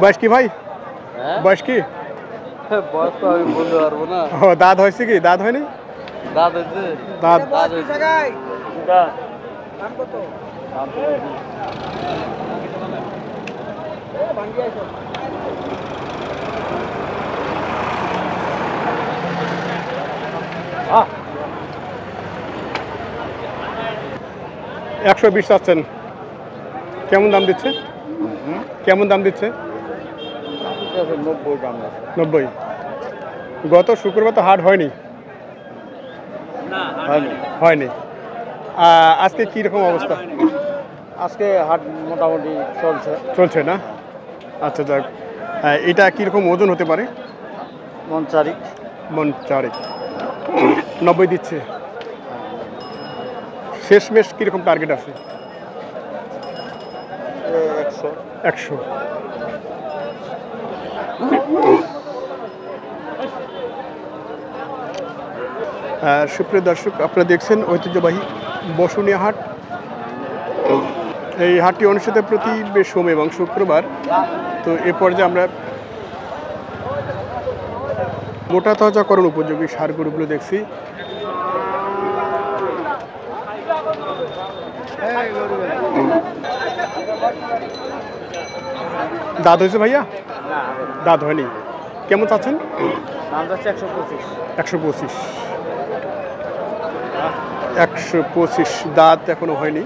বয়স কি ভাই? বয়স কি? বয়স তো আমি বলতে পারবো না। ও দাঁত হয়েছে কি? দাঁত হয়নি? দাঁত হয়েছে। দাঁত দাঁত হয়েছে। আহ 120 চাচ্ছেন, কেমন দাম দিচ্ছে? কেমন দাম দিচ্ছে? 90। গত শুক্রবার তো হাট হয়নি। হয়নি। আজকে কি রকম অবস্থা? আজকে হাট মোটামুটি চলছে না? আচ্ছা যাক, এটা কীরকম ওজন হতে পারে? মন চারিক। 90 দিচ্ছে। শেষমেশ কীরকম টার্গেট আছে? 100। সুপ্রিয় দর্শক, আপনারা দেখছেন ঐতিহ্যবাহী বসুনিয়া হাট। এই হাটটি অনুষ্ঠিত প্রতি সোম এবং শুক্রবার। তো এ পর্যায়ে আমরা মোটা তাজাকরণ উপযোগী সার গরুগুলো দেখছি। দাঁত হয়েছে ভাইয়া? দাঁত হয়নি। কেমন চাচ্ছেন? 125। 125 দাঁত এখনো হয়নি।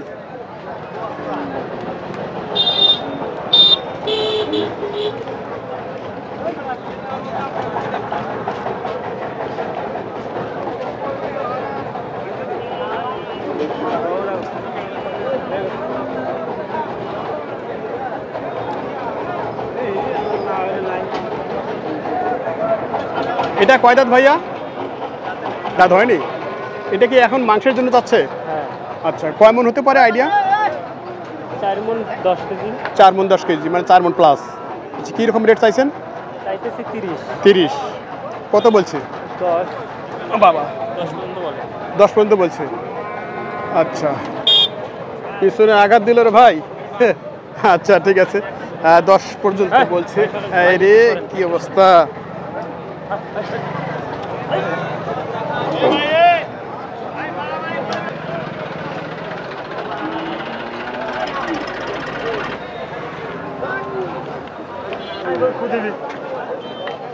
এটা কয় দাঁত ভাইয়া? দাঁত হয়নি। এটা কি এখন মাংসের জন্য যাচ্ছে? আচ্ছা, কয় মন হতে পারে আইডিয়া? 4 মণ 10 কেজি। 4 মন 10 কেজি, মানে 4 মন প্লাস। আচ্ছা, কীরকম রেট চাইছেন? চাইতেছি 30। কত বলছে? 10। বাবা 10 পর্যন্ত বলছে। আচ্ছা, পিছনে আঘাত দিল রে ভাই। আচ্ছা ঠিক আছে, 10 পর্যন্ত বলছে। রে কি অবস্থা!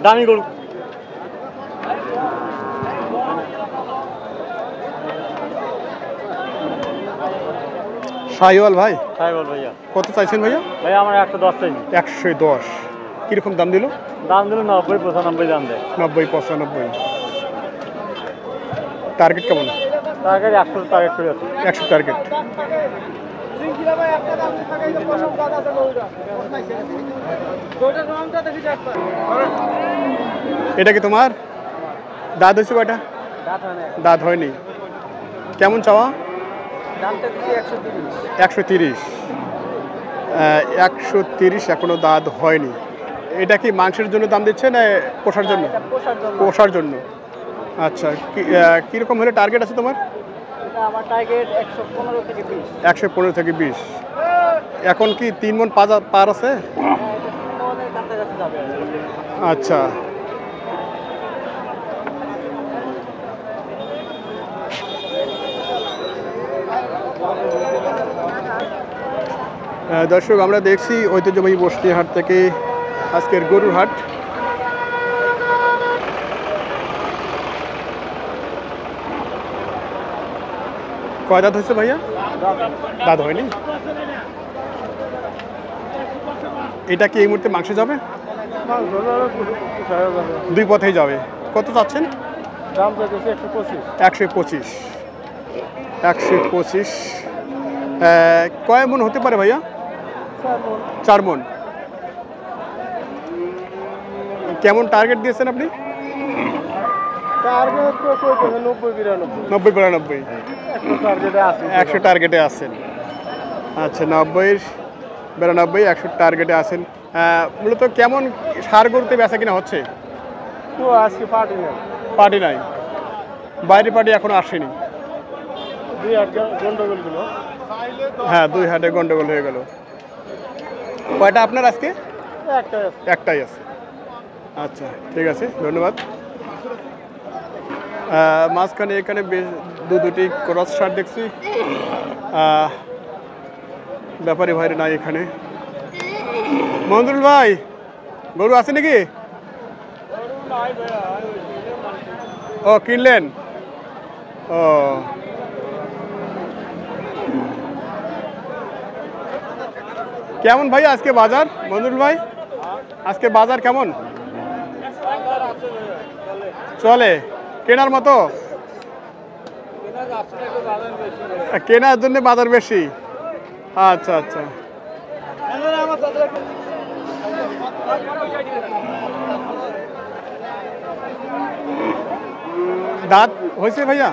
দামি গরু। শাহিওয়াল ভাই? শাহিওয়াল ভাইয়া। কত চাইছেন ভাইয়া? ভাইয়া আমার 110 চাইছি। 110। কিরকম দাম দিল? দাম দিল 90-95 দাম দেয়। 90-95। টার্গেট কেমন? টার্গেট 100 টার্গেট করে আছে। 100 টার্গেট। এটা কি তোমার? দাঁত হয়েছে কয়টা? দাঁত হয়নি। কেমন চাওয়া? 130। 130 এখনো দাঁত হয়নি। এটা কি মাংসের জন্য দাম দিচ্ছে না পোষার জন্য? পোষার জন্য। আচ্ছা, কীরকম হলে টার্গেট আছে তোমার? আমার টার্গেট 115 থেকে 20। 115 থেকে 20। এখন কি 3 মণ পার আছে? আচ্ছা, দর্শক আমরা দেখছি ঐতিহ্যবাহী বসুনিয়া হাট থেকে আজকের গরুর হাট। কয় দাঁত হয়েছে ভাইয়া? দাঁত হয়নি। এটা কি এই মুহূর্তে মাংস যাবে? 2 পথেই যাবে। কত চাচ্ছেন? দাম চাইতেছি 125। 125। 125। কয় মণ হতে পারে ভাইয়া? 4 মণ। কেমন টার্গেট দিয়েছেন আপনি? টার্গেট তো 90-92। 100 টার্গেটে আছেন। আচ্ছা, 90-92, 100 টার্গেটে আছেন। মূলত কেমন সার গরুতে বেচা কিনা হচ্ছে? তো আজকে পার্টি নাই, বাইরে পার্টি এখনো আসেনি। 2 হাট গন্ডগোল গুলো। হ্যাঁ, 2 হাটে গন্ডগোল হয়ে গেল। কয়টা আপনার আজকে? একটাই আছে। আচ্ছা ঠিক আছে, ধন্যবাদ। মাঝখানে এখানে দুটি ক্রস শার্ট দেখছি, ব্যাপারী ভাইরে নাই এখানে। মঞ্জুরুল ভাই, গরু আছে নাকি? ও কিনলেন? ও কেমন ভাই আজকে বাজার? মঞ্জুরুল ভাই, আজকে বাজার কেমন চলে? কেনার মতো? কেনার জন্য বাজার বেশি। আচ্ছা আচ্ছা, দাঁত হয়েছে ভাইয়া?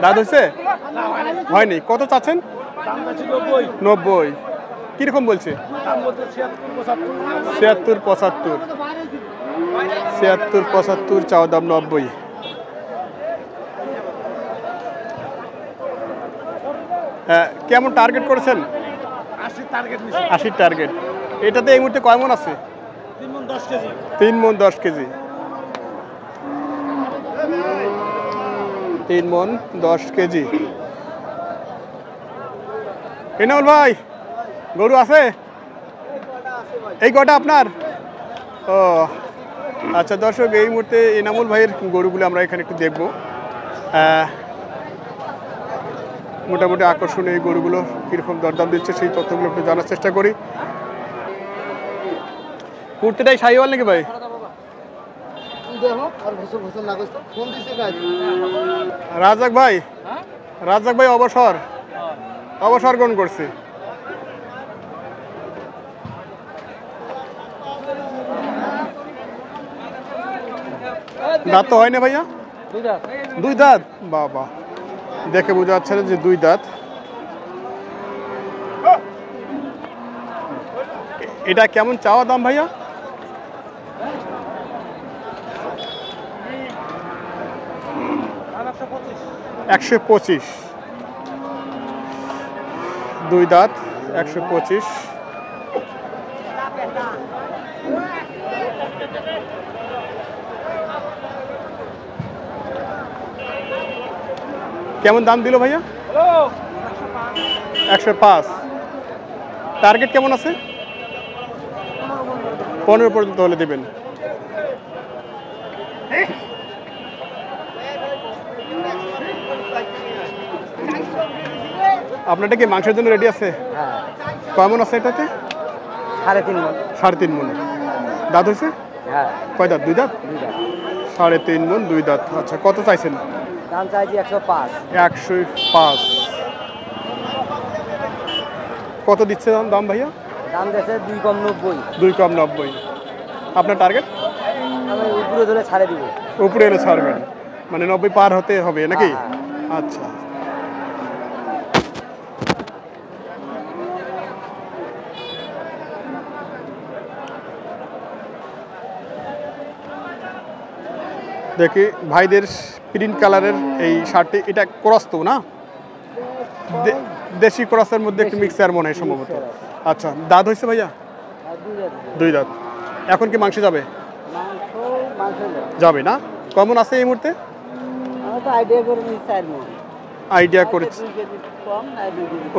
দাঁত হয়েছে? হয়নি। কত চাচ্ছেন? 90। কিরকম বলছে? 76 75। 76 75, চাওয়া দাম 90। কেমন টার্গেট করেছেন? 80 টার্গেট। এটাতে এই মুহূর্তে কয় মন আছে? 3 মন 10 কেজি। 3 মন 10 কেজি। এনামুল ভাই, গরু আছে? এই কটা আপনার? ও আচ্ছা দর্শক, এই মুহূর্তে এনামুল ভাইয়ের গরুগুলো আমরা এখানে একটু দেখব। মোটামুটি আকর্ষণীয় এই গরুগুলো কীরকম দরদাম দিচ্ছে সেই তথ্যগুলো একটু জানার চেষ্টা করি। কুর্তিটাই শাহিওয়াল নাকি ভাই? রাজাক ভাই, রাজাক ভাই অবসর গ্রহণ করছে। দাঁত তো হয় না ভাইয়া? 2 দাঁত। বাবা, দেখে বোঝা যাচ্ছে না যে 2 দাঁত। এটা কেমন চাওয়া দাম ভাইয়া? 125। 2 দাঁত, 125। কেমন দাম দিল ভাইয়া? 105। টার্গেট কেমন আছে? 15 পর্যন্ত হলে দেবেন। আপনারটা কি মাংসের জন্য রেডি আছে? কেমন আছে এটাতে? 3.5 মন। 3.5 মন। দাঁত হয়েছে? কয় দাঁত? 2 দাঁত। 3.5 মন 2 দাঁত। আচ্ছা, কত চাইছেন? দাম চাইছি 105। 105। কত দিচ্ছে দাম ভাইয়া? দাম দিচ্ছে 2 কম 90। 2 কম 90। আপনার টার্গেট? আমি উপরে ধরে ছাড়ে দিব। উপরে এলে ছাড়বেন, মানে 90 পার হতে হবে নাকি? আচ্ছা, দেখি ভাইদের প্রিন্ট কালারের এই শার্টটি, এটা ক্রস তো না? দেশি ক্রসের মধ্যে একটু মিক্সার মনে হয় সম্ভবত। আচ্ছা, দাঁত হয়েছে ভাইয়া? 2 দাঁত। এখন কি মাংস যাবে? যাবে না? কেমন আছে এই মুহূর্তে? আইডিয়া করেছি।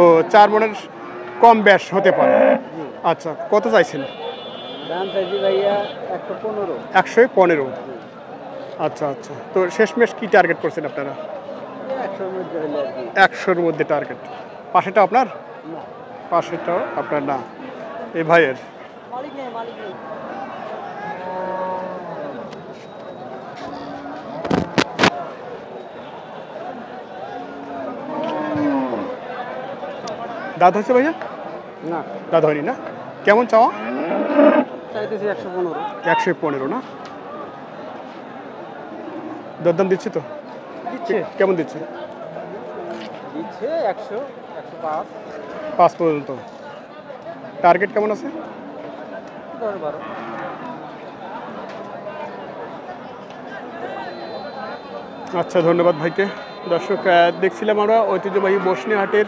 ও 4 মনের কম বেশ হতে পারে। আচ্ছা, কত চাইছেন? দাম চাইছি ভাইয়া 115। 115। আচ্ছা আচ্ছা, তো শেষমেশ কি টার্গেট করছেন আপনারা? 100-র মধ্যে টার্গেট। পাশেটা আপনার? পাশেটাও আপনার না, এই ভাইয়ের। দাঁত হয়েছে ভাইয়া? না, দাঁত হয়নি না? কেমন চাওয়া? চাইতেছি 115। 115 না? দরদাম দিচ্ছে তো? দিচ্ছে। কেমন দিচ্ছে? দিচ্ছে 100, 105, 5 পর্যন্ত। টার্গেট কেমন আছে? 10-12। আচ্ছা, ধন্যবাদ ভাইকে। দর্শক, দেখছিলাম আমরা ঐতিহ্যবাহী বসনিহাটের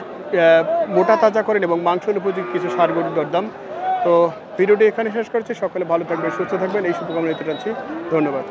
মোটা তাজা করেন এবং মাংসের উপযোগী কিছু ষাঁড় গরুর দরদাম। তো ভিডিওটি এখানে শেষ করছি। সকলে ভালো থাকবেন, সুস্থ থাকবেন, এই শুভকামনা জানাচ্ছি। ধন্যবাদ।